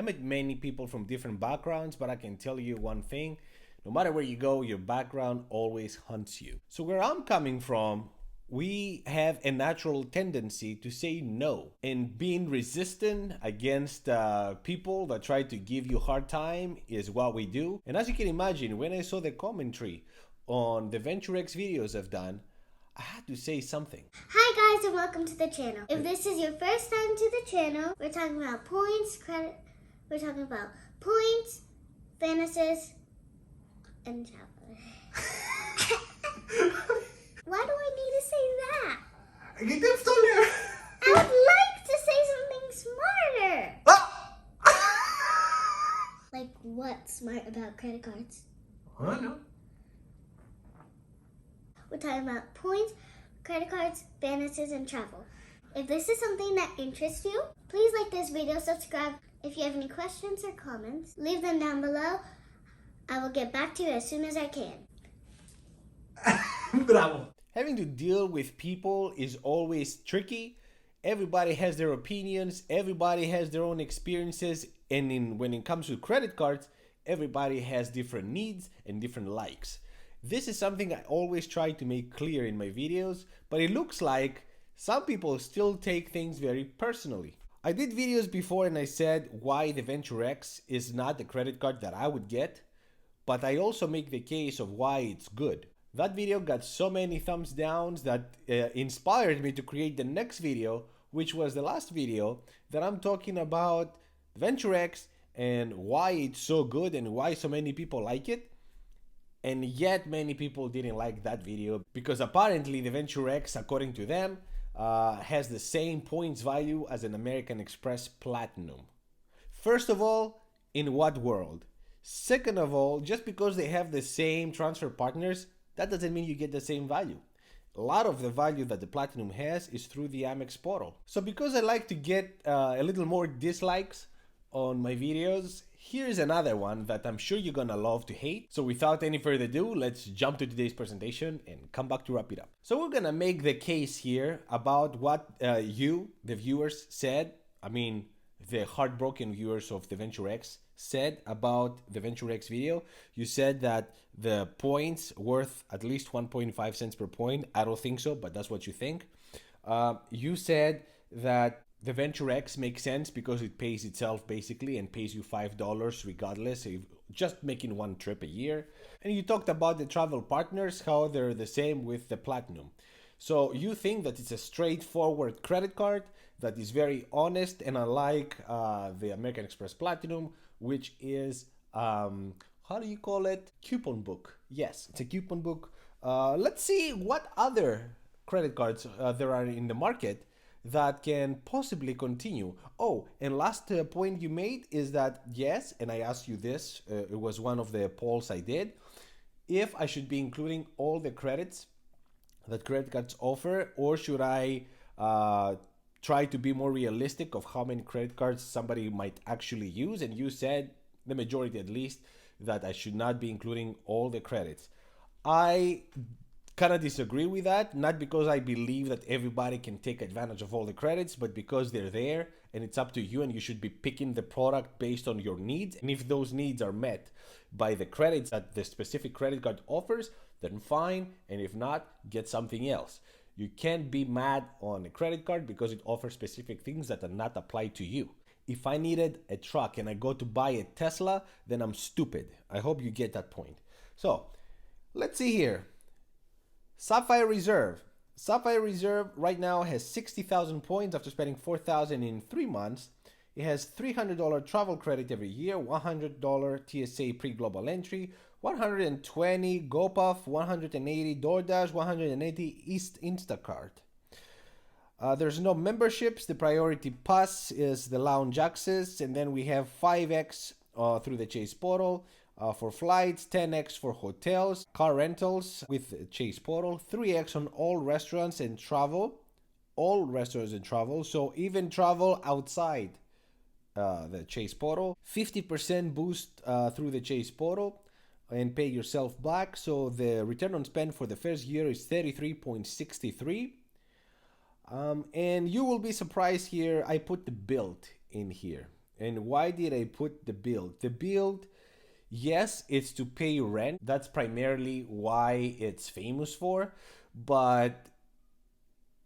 met many people from different backgrounds, but I can tell you one thing. No matter where you go, your background always hunts you. So where I'm coming from, we have a natural tendency to say no, and being resistant against people that try to give you a hard time is what we do. And as you can imagine, when I saw the commentary on the Venture X videos I've done, I had to say something. Hi guys and welcome to the channel. If this is your first time to the channel, we're talking about points, credit, bonuses, and travel. Why do I need to say that? I would like to say something smarter. Like what's smart about credit cards? No. We're talking about points, credit cards, bonuses, and travel. If this is something that interests you, please like this video, subscribe. If you have any questions or comments, leave them down below. I will get back to you as soon as I can. Bravo. Having to deal with people is always tricky. Everybody has their opinions, everybody has their own experiences, and when it comes to credit cards, everybody has different needs and different likes. This is something I always try to make clear in my videos, but it looks like some people still take things very personally. I did videos before and I said why the Venture X is not the credit card that I would get, but I also make the case of why it's good. That video got so many thumbs downs that inspired me to create the next video, which was the last video that I'm talking about Venture X and why it's so good and why so many people like it. And yet many people didn't like that video because apparently the Venture X, according to them, has the same points value as an American Express Platinum. First of all, in what world? Second of all, just because they have the same transfer partners, that doesn't mean you get the same value. A lot of the value that the Platinum has is through the Amex portal. So because I like to get a little more dislikes on my videos, here's another one that I'm sure you're gonna love to hate. So without any further ado, let's jump to today's presentation and come back to wrap it up. So we're gonna make the case here about what you, the viewers, said. I mean, the heartbroken viewers of the Venture X said about the Venture X video. You said that the points worth at least 1.5 cents per point. I don't think so, but that's what you think. You said that the Venture X makes sense because it pays itself basically and pays you $5 regardless, if just making one trip a year. And you talked about the travel partners, how they're the same with the Platinum. So you think that it's a straightforward credit card that is very honest, and unlike the American Express Platinum, which is, how do you call it? Coupon book. Yes, it's a coupon book. Let's see what other credit cards there are in the market that can possibly continue. Oh, and last point you made is that yes, and I asked you this, it was one of the polls I did, if I should be including all the credits that credit cards offer, or should I try to be more realistic of how many credit cards somebody might actually use. And you said, the majority at least, that I should not be including all the credits. I kind of disagree with that, not because I believe that everybody can take advantage of all the credits, but because they're there and it's up to you, and you should be picking the product based on your needs. And if those needs are met by the credits that the specific credit card offers, then fine. And if not, get something else. You can't be mad on a credit card because it offers specific things that are not applied to you. If I needed a truck and I go to buy a Tesla, then I'm stupid. I hope you get that point. So let's see here. Sapphire Reserve. Sapphire Reserve right now has 60,000 points after spending 4,000 in 3 months. It has $300 travel credit every year, $100 TSA pre-global entry, 120 GoPuff, 180 DoorDash, 180 Instacart. There's no memberships. The priority pass is the lounge access, and then we have 5x through the Chase portal for flights, 10x for hotels, car rentals with Chase portal, 3x on all restaurants and travel, so even travel outside the Chase portal, 50% boost through the Chase portal, and pay yourself back. So the return on spend for the first year is 33.63. And you will be surprised here, I put the Bilt in here. And why did I put the Bilt? The Bilt, yes, it's to pay rent. That's primarily why it's famous for. But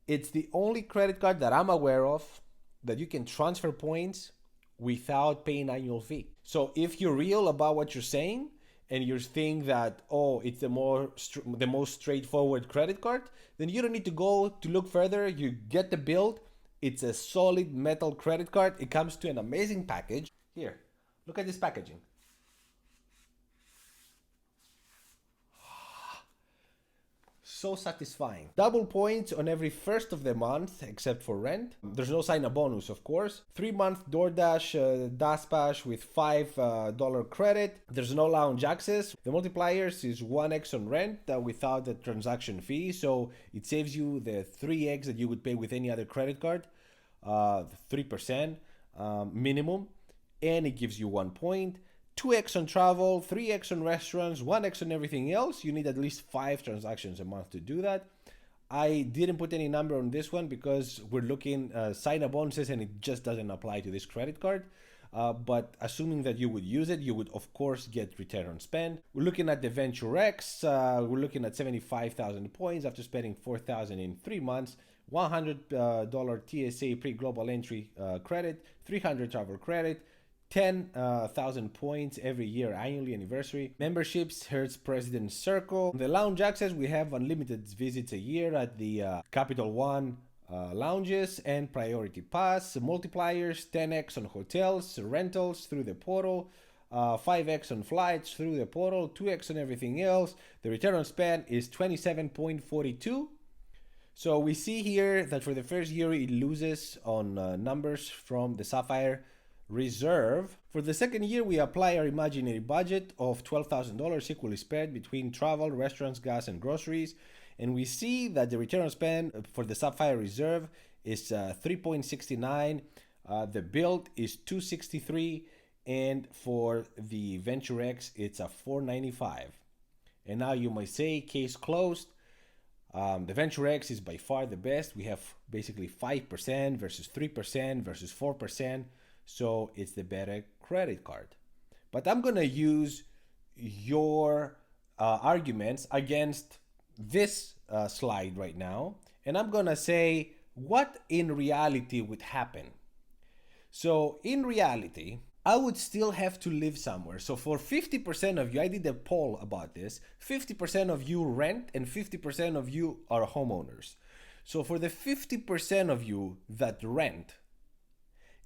it's the only credit card that I'm aware of that you can transfer points without paying annual fee. So if you're real about what you're saying and you're saying that, oh, it's the most straightforward credit card, then you don't need to go to look further. You get the Bilt. It's a solid metal credit card. It comes to an amazing package. Here, look at this packaging. So satisfying. Double points on every first of the month, except for rent. There's no sign-up bonus, of course. 3-month DoorDash Dash with $5 credit. There's no lounge access. The multipliers is 1x on rent without the transaction fee, so it saves you the 3x that you would pay with any other credit card, 3% minimum, and it gives you 1 point. 2x on travel, 3x on restaurants, 1x on everything else. You need at least 5 transactions a month to do that. I didn't put any number on this one because we're looking sign-up bonuses and it just doesn't apply to this credit card. But assuming that you would use it, you would of course get return on spend. We're looking at the Venture X. We're looking at 75,000 points after spending 4,000 in 3 months. $100 TSA pre-global entry credit, 300 travel credit, 10,000 points every year, annually, anniversary. Memberships, Hertz President's Circle. The lounge access, we have unlimited visits a year at the Capital One lounges and Priority Pass. Multipliers, 10x on hotels, rentals through the portal, 5x on flights through the portal, 2x on everything else. The return on spend is 27.42. So we see here that for the first year, it loses on numbers from the Sapphire Reserve. For the second year, we apply our imaginary budget of $12,000 equally spread between travel, restaurants, gas, and groceries. And we see that the return on spend for the Sapphire Reserve is 3.69. The Bilt is 263. And for the Venture X, it's a 495. And now you might say, case closed. The Venture X is by far the best. We have basically 5% versus 3% versus 4%. So it's the better credit card. But I'm going to use your arguments against this slide right now. And I'm going to say what in reality would happen. So in reality, I would still have to live somewhere. So for 50% of you, I did a poll about this, 50% of you rent and 50% of you are homeowners. So for the 50% of you that rent,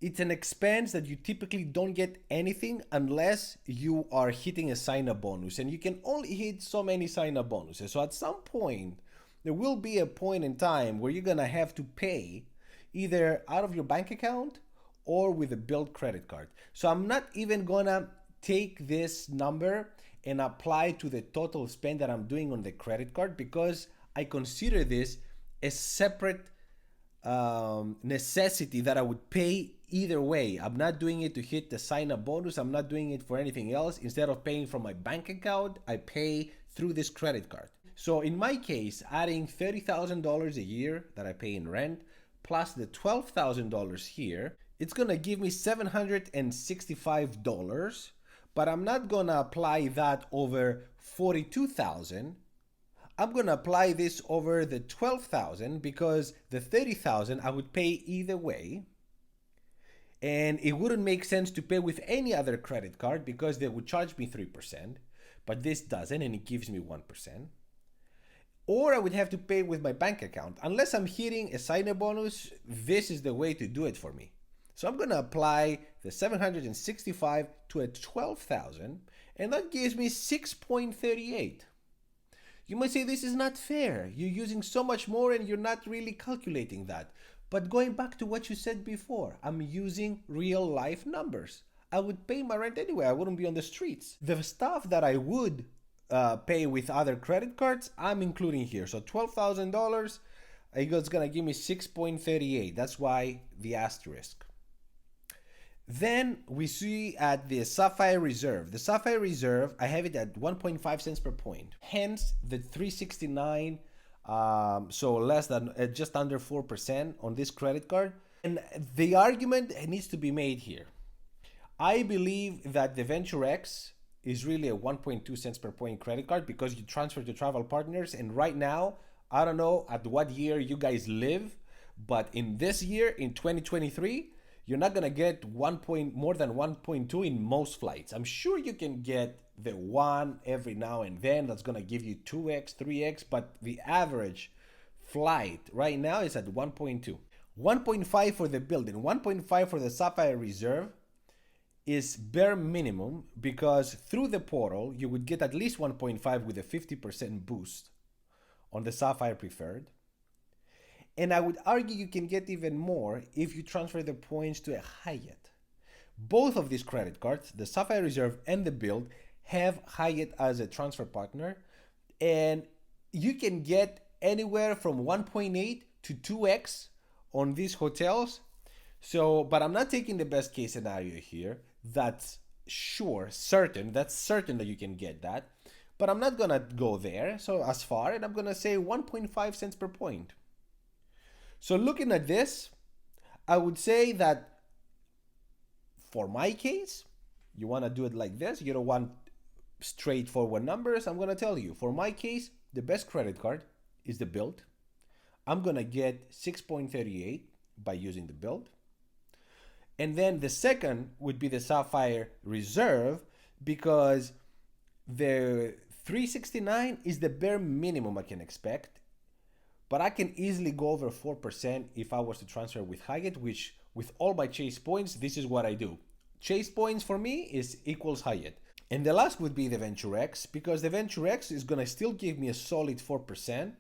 it's an expense that you typically don't get anything unless you are hitting a sign-up bonus, and you can only hit so many sign-up bonuses. So at some point, there will be a point in time where you're gonna have to pay either out of your bank account or with a Bilt credit card. So I'm not even gonna take this number and apply to the total spend that I'm doing on the credit card because I consider this a separate necessity that I would pay either way. I'm not doing it to hit the sign-up bonus. I'm not doing it for anything else. Instead of paying from my bank account, I pay through this credit card. So in my case, adding $30,000 a year that I pay in rent, plus the $12,000 here, it's gonna give me $765, but I'm not gonna apply that over $42,000. I'm gonna apply this over the $12,000 because the $30,000 I would pay either way. And it wouldn't make sense to pay with any other credit card because they would charge me 3%, but this doesn't and it gives me 1%. Or I would have to pay with my bank account. Unless I'm hitting a sign-up bonus, this is the way to do it for me. So I'm gonna apply the 765 to a 12,000 and that gives me 6.38. You might say this is not fair. You're using so much more and you're not really calculating that. But going back to what you said before, I'm using real life numbers. I would pay my rent anyway. I wouldn't be on the streets. The stuff that I would pay with other credit cards, I'm including here. So $12,000, it's gonna give me 6.38. That's why the asterisk. Then we see at the Sapphire Reserve. The Sapphire Reserve, I have it at 1.5 cents per point. Hence the 369, so less than, just under 4% on this credit card. And the argument needs to be made here. I believe that the Venture X is really a 1.2 cents per point credit card because you transfer to travel partners. And right now, I don't know at what year you guys live, but in this year, in 2023, you're not gonna get more than 1.2 in most flights. I'm sure you can get the one every now and then that's gonna give you 2x, 3x, but the average flight right now is at 1.2. 1.5 for the Bilt and 1.5 for the Sapphire Reserve is bare minimum because through the portal you would get at least 1.5 with a 50% boost on the Sapphire Preferred. And I would argue you can get even more if you transfer the points to a Hyatt. Both of these credit cards, the Sapphire Reserve and the Bilt, have Hyatt as a transfer partner, and you can get anywhere from 1.8 to 2x on these hotels. So, but I'm not taking the best case scenario here. That's certain that you can get that. But I'm not gonna go there so as far, and I'm gonna say 1.5 cents per point. So looking at this, I would say that for my case, you wanna do it like this. You don't want straightforward numbers. I'm gonna tell you, for my case, the best credit card is the Bilt. I'm gonna get 6.38 by using the Bilt. And then the second would be the Sapphire Reserve because the 369 is the bare minimum I can expect, but I can easily go over 4% if I was to transfer with Hyatt, which with all my Chase points, this is what I do. Chase points for me is equals Hyatt. And the last would be the Venture X because the Venture X is gonna still give me a solid 4%.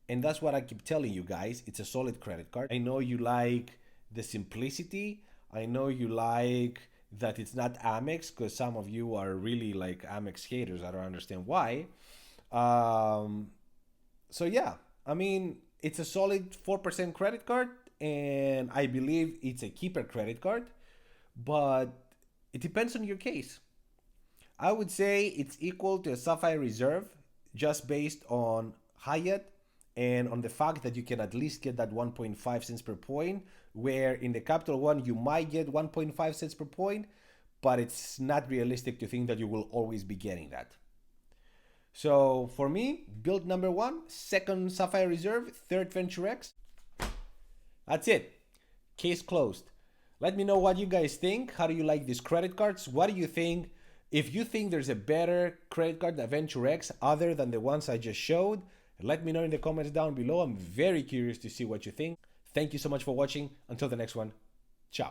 And that's what I keep telling you guys, it's a solid credit card. I know you like the simplicity. I know you like that it's not Amex because some of you are really like Amex haters. I don't understand why. So yeah, I mean, it's a solid 4% credit card and I believe it's a keeper credit card, but it depends on your case. I would say it's equal to a Sapphire Reserve just based on Hyatt and on the fact that you can at least get that 1.5 cents per point, where in the Capital One you might get 1.5 cents per point, but it's not realistic to think that you will always be getting that. So for me, Bilt number 1, second Sapphire Reserve, third Venture X. That's it. Case closed. Let me know what you guys think. How do you like these credit cards? What do you think? If you think there's a better credit card than Venture X other than the ones I just showed, let me know in the comments down below. I'm very curious to see what you think. Thank you so much for watching. Until the next one, ciao.